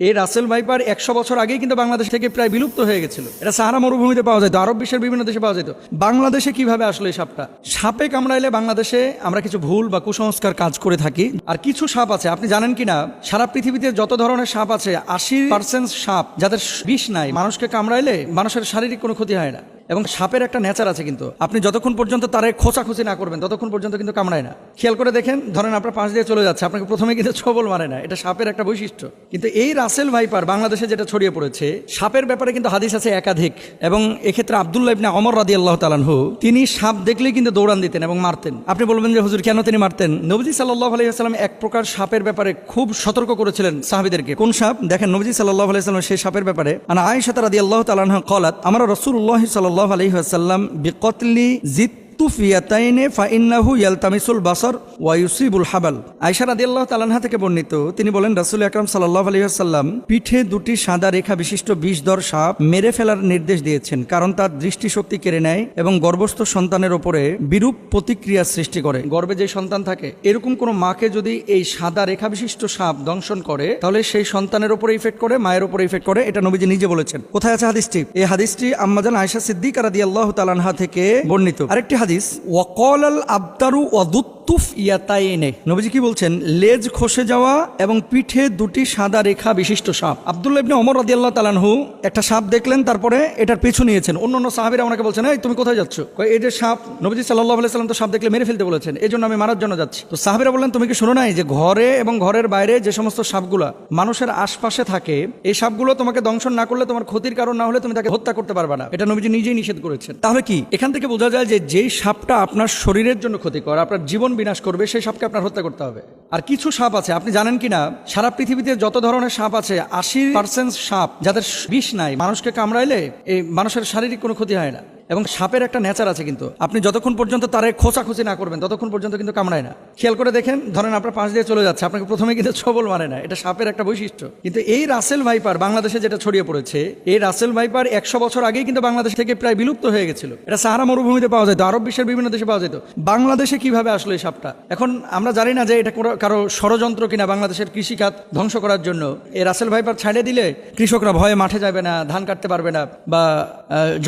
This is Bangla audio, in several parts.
এই রাসেল ভাইপার 100 বছর আগেই কিন্তু বাংলাদেশ থেকে প্রায় বিলুপ্ত হয়ে গেছিল। এটা সাহারা মরুভূমিতে পাওয়া যেত, আরব বিশ্বের বিভিন্ন দেশে পাওয়া যেত। বাংলাদেশে কিভাবে আসলো এই সাপটা? সাপে কামড়াইলে বাংলাদেশে আমরা কিছু ভুল বা কুসংস্কার কাজ করে থাকি। আর কিছু সাপ আছে, আপনি জানেন কিনা, সারা পৃথিবীতে যত ধরনের সাপ আছে 80% সাপ যাদের বিষ নাই, মানুষকে কামড়াইলে মানুষের শারীরিক কোনো ক্ষতি হয় না। এবং সাপের একটা নেচার আছে, কিন্তু আপনি যতক্ষণ পর্যন্ত তারে খোঁচাখুচি না করবেন ততক্ষণ পর্যন্ত কিন্তু কামড়ায় না। খেয়াল করে দেখেন, ধরেন আপনার পাশ দিয়ে চলে যাচ্ছে, আপনাকে প্রথমে কিন্তু ছোবল মারে না, এটা সাপের একটা বৈশিষ্ট্য। কিন্তু এই রাসেল ভাইপার বাংলাদেশে যেটা ছড়িয়ে পড়েছে, সাপের ব্যাপারে কিন্তু হাদিস আছে একাধিক। এবং এক্ষেত্রে আব্দুল্লাহ ইবনে ওমর রাদিয়াল্লাহু তাআলা আনহু, তিনি সাপ দেখলেই কিন্তু দৌড়ান দিতেন এবং মারতেন। আপনি বলবেন যে হুজুর কেন তিনি মারতেন? নবীজি সাল্লাল্লাহু আলাইহি ওয়াসাল্লাম এক প্রকার সাপের ব্যাপারে খুব সতর্ক করেছিলেন সাহাবীদেরকে। কোন সাপ? দেখেন, নবীজি সাল্লাল্লাহু আলাইহি ওয়াসাল্লাম সেই সাপের ব্যাপারে, আনা আয়েশা রাদিয়াল্লাহু তাআলা আনহা ক্বালাত, আমরা রাসূলুল্লাহ সাল্লাল্লাহু আলাইহি ওয়াসাল্লাম বিকতলি জিত্তুফিয়াতাইনে ফাইন্নাহু ইয়ালতামিসুল বাসার ওয়া ইউসিবুল হাবাল। আয়েশা রাদিয়াল্লাহু তাআলা আনহা থেকে বর্ণিত, তিনি বলেন রাসূল আকরাম সাল্লাল্লাহু আলাইহি ওয়াসাল্লাম পিঠে দুটি সাদা রেখা বিশিষ্ট বিষধর সাপ মেরে ফেলার নির্দেশ দিয়েছেন, কারণ তার দৃষ্টিশক্তি কেড়ে নেয় এবং গর্ভস্থ সন্তানের উপরে বিরূপ প্রতিক্রিয়া সৃষ্টি করে। গর্ভে যে সন্তান থাকে, এরকম কোন মাকে যদি এই সাদা রেখা বিশিষ্ট সাপ দংশন করে, তাহলে সেই সন্তানের উপরে ইফেক্ট করে, মায়ের উপরে ইফেক্ট করে। এটা নবীজি নিজে বলেছেন। কোথায় আছে হাদিসটি? এই হাদিসটি আম্মাজান আয়েশা সিদ্দিকা রাদিয়াল্লাহু তাআলা আনহা থেকে বর্ণিত। আরেকটি হাদিস, ওয়াকালাল আবতারু ওয়াদুত্তুফ ইয়াতাইনে, নবীজি কি বলছেন? লেজ খসে যাওয়া এবং পিঠে দুটি সাদা রেখা বিশিষ্ট সাপ। আব্দুল্লাহ ইবনে ওমর রাদিয়াল্লাহু তাআলা আনহু একটা সাপ দেখলেন, তারপরে এটার পিছু নিয়েছেন। অন্যান্য সাহাবীরা ওনাকে বলছেন, এই তুমি কোথায় যাচ্ছ? এই যে সাপ, নবীজি সাল্লাল্লাহু আলাইহি ওয়াসাল্লাম তো সাপ দেখলে মেরে ফেলতে বলেছেন, এই জন্য আমি মারার জন্য যাচ্ছি। তো সাহাবীরা বললেন, তুমি কি শোনো নাই যে ঘরে এবং ঘরের বাইরে যে সমস্ত সাপগুলা মানুষের আশপাশে থাকে, এই সাপগুলো তোমাকে দংশন না করলে, তোমার ক্ষতির কারণ না হলে তুমি তাকে হত্যা করতে পারবে না। এটা নবীজি নিজেই নিষেধ করেছেন। তাহলে কি এখান থেকে বোঝা যায় যে যেই সাপটা আপনার শরীরের জন্য ক্ষতিকর, আপনার জীবন বিনাশ করবে, সেই সাপকে আপনার হত্যা করতে হবে। আর কিছু সাপ আছে, আপনি জানেন কিনা, সারা পৃথিবীতে যত ধরনের সাপ আছে 80% সাপ যাদের বিষ নাই, মানুষকে কামড়াইলে এই মানুষের শারীরিক কোনো ক্ষতি হয় না। এবং সাপের একটা নেচার আছে, কিন্তু আপনি যতক্ষণ পর্যন্ত তারে খোঁচাখুচি না করবেন ততক্ষণ পর্যন্ত কিন্তু কামড়ায় না। খেয়াল করে দেখেন, ধরেন আপনার পাশ দিয়ে চলে যাচ্ছে, আপনাকে প্রথমে কিন্তু ছোবল মারে না, এটা সাপের একটা বৈশিষ্ট্য। কিন্তু এই রাসেল ভাইপার বাংলাদেশে যেটা ছড়িয়ে পড়েছে, এই রাসেল ভাইপার 100 বছর আগেই কিন্তু বাংলাদেশ থেকে প্রায় বিলুপ্ত হয়ে গেছিল। এটা সাহারা মরুভূমিতে পাওয়া যেত, আরব বিশ্বের বিভিন্ন দেশে পাওয়া যেত। বাংলাদেশে কিভাবে আসলো এই সাপটা? এখন আমরা জানি না যে এটা কারো ষড়যন্ত্র কিনা বাংলাদেশের কৃষিখাত ধ্বংস করার জন্য। এই রাসেল ভাইপার ছাড়ে দিলে কৃষকরা ভয়ে মাঠে যাবে না, ধান কাটতে পারবে না, বা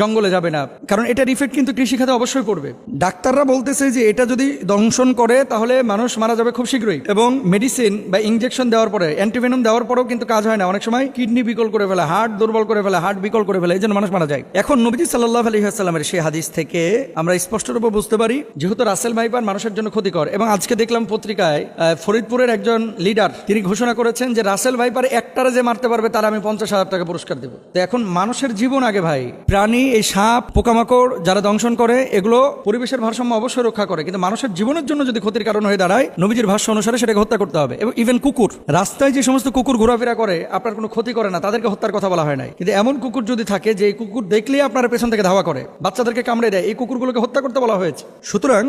জঙ্গলে যাবে না, কারণ এটার ইফেক্ট কিন্তু কৃষিখাতে অবশ্যই পড়বে। ডাক্তাররা বলতেছে যে এটা যদি দংশন করে তাহলে মানুষ মারা যাবে খুব শীঘ্রই। এবং মেডিসিন বা ইনজেকশন দেওয়ার পরে, অ্যান্টিভেনম দেওয়ার পরেও কিন্তু কাজ হয় না। অনেক সময় কিডনি বিকল করে ফেলে, হার্ট দুর্বল করে ফেলে, হার্ট বিকল করে ফেলে, এই জন্য মানুষ মারা যায়। এখন নবীজি সাল্লাল্লাহু আলাইহি ওয়াসাল্লামের সেই হাদিস থেকে আমরা স্পষ্টরূপে বুঝতে পারি, যেহেতু রাসেল ভাইপার মানুষের জন্য ক্ষতিকর। এবং আজকে দেখলাম পত্রিকায় ফরিদপুরের একজন লিডার তিনি ঘোষণা করেছেন যে রাসেল ভাইপার একটারে যে মারতে পারবে তার আমি 50,000 টাকা পুরস্কার দেবো। তো এখন মানুষের জীবন আগে ভাই। প্রাণী, এই সাপ, পোকামাকড় যারা দংশন করে, এগুলো পরিবেশের ভারসাম্য অবশ্যই রক্ষা করে, কিন্তু মানুষের জীবনের জন্য যদি ক্ষতির কারণ হয়ে দাঁড়ায়, নবীজির ভাষ্য অনুসারে সেটাকে হত্যা করতে হবে। এবং ইভেন কুকুর, রাস্তায় যে সমস্ত কুকুর ঘোরাফেরা করে আপনার কোনো ক্ষতি করে না, তাদেরকে হত্যার কথা বলা হয় নাই। কিন্তু এমন কুকুর যদি থাকে যে কুকুর দেখলেই আপনার পেছন থেকে ধাওয়া করে, বাচ্চাদেরকে কামড়ে দেয়, এই কুকুরগুলোকে হত্যা করতে বলা হয়েছে। সুতরাং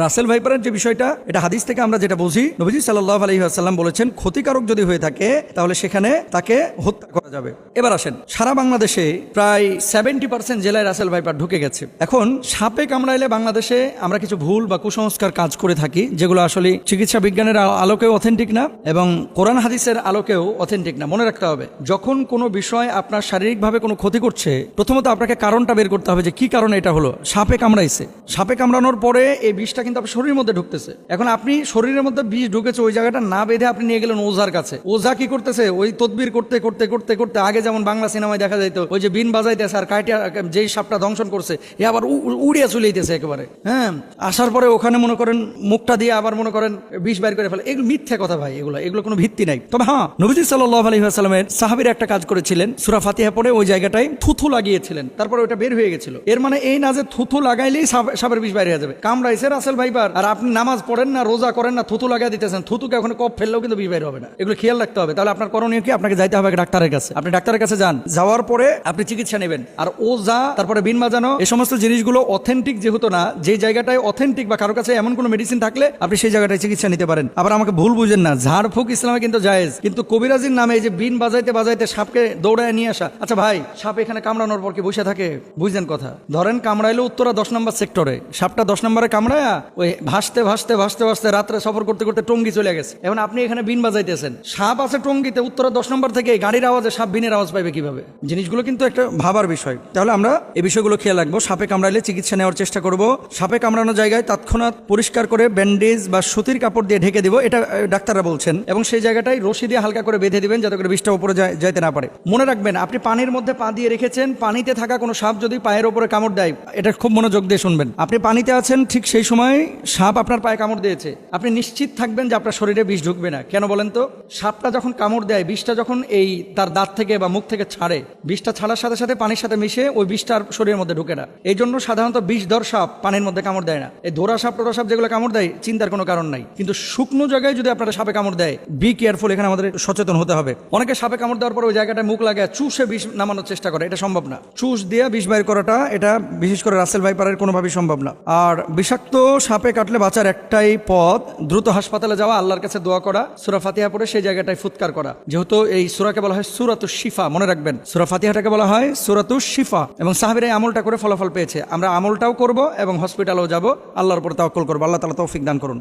রাসেল ভাইপারের যে বিষয়টা, এটা হাদিস থেকে আমরা যেটা বুঝি, নবীজি সাল্লাল্লাহু আলাইহি ওয়াসাল্লাম বলেছেন ক্ষতিকারক যদি হয়ে থাকে তাহলে সেখানে তাকে হত্যা করা যাবে। এবার আসেন, সারা বাংলাদেশে প্রায় 70% জেলায় রাসেল ভাইপার ঢুকে গেছে। এখন সাপে কামড়াইলে বাংলাদেশে আমরা কিছু ভুল বা কুসংস্কার কাজ করে থাকি, যেগুলো আসলে চিকিৎসা বিজ্ঞানের আলোকেও অথেন্টিক না এবং কোরআন হাদিসের আলোকেও অথেন্টিক না। মনে রাখতে হবে, যখন কোনো বিষয় আপনার শারীরিকভাবে কোনো ক্ষতি করছে, প্রথমত আপনাকে কারণটা বের করতে হবে যে কি কারণে এটা হলো। সাপে কামড়াইছে, সাপে কামড়ানোর পরে এই বিষটা কিন্তু আপনার শরীরের মধ্যে ঢুকতেছে। এখন আপনি শরীরের মধ্যে বিষ ঢুকেছে, ওই জায়গাটা না বেঁধে আপনি নিয়ে গেলেন ওঝার কাছে। ওঝা কি করতেছে? ওই তদবির করতে করতে করতে করতে, আগে যেমন বাংলা সিনেমায় দেখা যাইতো, ওই যে বিন বাজাইতেছে আর কাইটা যেই সাপটা দংশন করছে এ আবার উড়িয়া চলে যেতেছে একেবারে। হ্যাঁ, আসার পরে ওখানে মনে করেন মুখটা দিয়ে আবার মনে করেন বিষ বাইর করে ফেলে। এগুলো মিথ্যা কথা ভাই, এগুলো কোনো ভিত্তি নাই। তবে হ্যাঁ, নবীজি সাল্লাল্লাহু আলাইহি ওয়াসাল্লামের সাহাবীরা একটা কাজ করেছিলেন, সূরা ফাতিহা পড়ে ওই জায়গাটায় থুথু লাগিয়েছিলেন, তারপরে ওটা বের হয়ে গেছিল। এর মানে এই না যে থুথু লাগাইলেই সাপের বিষ বাইরে হয়ে যাবে। কামড়াইছে রাসেল ভাইপার আর আপনি নামাজ পড়েন না, রোজা করেন না, থুথু লাগাই দিতেছেন, থুতুকে ওখানে কপ ফেললেও কিন্তু বিষ বাইর হবে না। এগুলো খেয়াল রাখতে হবে। তাহলে আপনার করণীয় কি? আপনাকে যাইতে হবে ডাক্তারের কাছে। আপনি ডাক্তারের কাছে যান, যাওয়ার পরে আপনি চিকিৎসা নেবেন। আর ওঝা, তারপরে বিন বাজানো, এই সমস্ত জিনিসগুলো অথেন্টিক যেহেতু না, যে জায়গাটায় অথেন্টিক বা কারো কাছে এমন কোনো মেডিসিন থাকলে আপনি সেই জায়গাটায় চিকিৎসা নিতে পারেন। আবার আমাকে ভুল বুঝেন না, ঝাড়ফুঁক ইসলামে কিন্তু জায়েজ, কিন্তু কবিরাজির নামে এই যে বিন বাজাইতে বাজাইতে সাপকে দৌড়ায় নিয়ে আসা। আচ্ছা ভাই, সাপ এখানে কামড়ানোর পর কি বসে থাকে? বুঝলেন কথা? ধরেন কামড়াইলো উত্তরা 10 নম্বর সেক্টরে, সাপটা 10 নম্বরে কামড়ায়া ওই ভাসতে ভাসতে ভাসতে ভাসতে রাত্রে সফর করতে করতে টঙ্গি চলে গেছে। এখন আপনি এখানে বিন বাজাইতেছেন, সাপ আছে টঙ্গিতে, উত্তরা 10 নম্বর থেকে গাড়ির আওয়াজে সাপ বিনের আওয়াজ পাইবে কিভাবে? জিনিসগুলো কিন্তু একটা ভাবার বিষয়। তাহলে আমরা এই বিষয়গুলো খেয়াল রাখবো। সাপে কামড়াইলে চিকিৎসা নেওয়ার চেষ্টা করব। সাপে কামড়ানো জায়গায় তৎক্ষণাৎ পরিষ্কার করে ব্যান্ডেজ বা সুতির কাপড় দিয়ে ঢেকে দিব, এটা ডাক্তাররা বলছেন, এবং সেই জায়গাটাই রশি দিয়ে হালকা করে বেঁধে দিবেন যাতে করে বিষটা উপরে যাইতে না পারে। মনে রাখবেন, আপনি পানির মধ্যে পা দিয়ে রেখেছেন, পানিতে থাকা কোনো সাপ যদি পায়ের উপরে কামড় দেয়, এটা খুব মনোযোগ দিয়ে শুনবেন। আপনি পানিতে আছেন, ঠিক সেই সময় সাপ আপনার পায়ে কামড় দিয়েছে, আপনি নিশ্চিত থাকবেন যে আপনার শরীরে বিষ ঢুকবে না। কেন বলেন তো? সাপটা যখন কামড় দেয়, বিষটা যখন এই তার দাঁত থেকে বা মুখ থেকে ছাড়ে, বিষটা ছাড়ার সাথে সাথে পানির সাথে মিশে ওই বিষটার শরীরের মধ্যে ঢুকে না। এই জন্য সাধারণত বিষধর সাপ পানির মধ্যে কামড় দেয় না। এই ধরা সাপ টোরা সাপ যেগুলো কামড় দেয়, চিন্তার কোনো কারণ নাই। কিন্তু শুকনো জায়গায় যদি আপনারা সাপে কামড় দেয়, বি কেয়ারফুল, এখানে আমাদের সচেতন হতে হবে। অনেকে সাপে কামড় দেওয়ার পর ওই জায়গাটায় মুখ লাগায় চুষে বিষ নামানোর চেষ্টা করে, এটা সম্ভব না। চুষ দিয়ে বিষ বাইর করাটা, এটা বিশেষ করে রাসেল ভাইপারের কোনোভাবেই সম্ভব না। আর বিষাক্ত সাপে কাটলে বাঁচার একটাই পথ, দ্রুত হাসপাতালে যাওয়া, আল্লাহর কাছে দোয়া করা, সূরা ফাতিহা পড়ে সেই জায়গাটায় ফুৎকার করা। যেহেতু এই সূরাকে বলা হয় সূরাতুশ শিফা, মনে রাখবেন, সূরা ফাতিহাটাকে বলা হয় সূরাতুশ শিফা, এবং সাহাবীরা এই আমলটা করে ফলাফল পেয়েছে। আমরা আমলটাও করব এবং হসপিটালেও যাব, আল্লাহর উপর তাওয়াক্কুল করব। আল্লাহ তাআলা তৌফিক দান করুন।